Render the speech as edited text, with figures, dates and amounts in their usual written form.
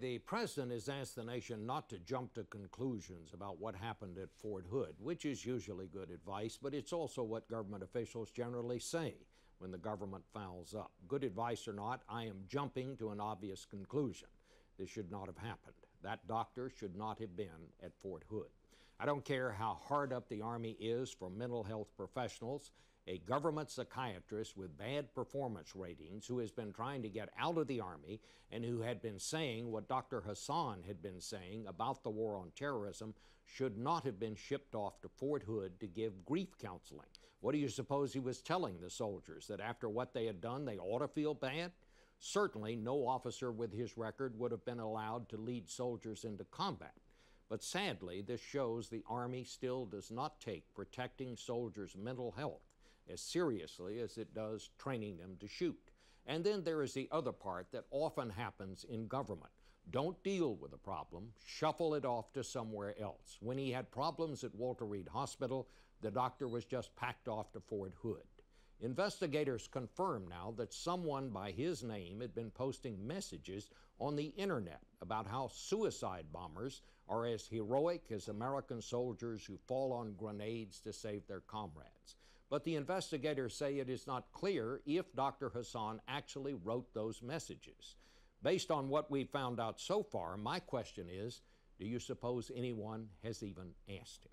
The president has asked the nation not to jump to conclusions about what happened at Fort Hood, which is usually good advice, but it's also what government officials generally say when the government fouls up. Good advice or not, I am jumping to an obvious conclusion. This should not have happened. That doctor should not have been at Fort Hood. I don't care how hard up the Army is for mental health professionals. A government psychiatrist with bad performance ratings who has been trying to get out of the Army and who had been saying what Dr. Hassan had been saying about the war on terrorism should not have been shipped off to Fort Hood to give grief counseling. What do you suppose he was telling the soldiers, that after what they had done they ought to feel bad? Certainly no officer with his record would have been allowed to lead soldiers into combat. But sadly, this shows the Army still does not take protecting soldiers' mental health as seriously as it does training them to shoot. And then there is the other part that often happens in government. Don't deal with a problem, shuffle it off to somewhere else. When he had problems at Walter Reed Hospital, the doctor was just packed off to Fort Hood. Investigators confirm now that someone by his name had been posting messages on the internet about how suicide bombers are as heroic as American soldiers who fall on grenades to save their comrades. But the investigators say it is not clear if Dr. Hassan actually wrote those messages. Based on what we've found out so far, my question is, do you suppose anyone has even asked him?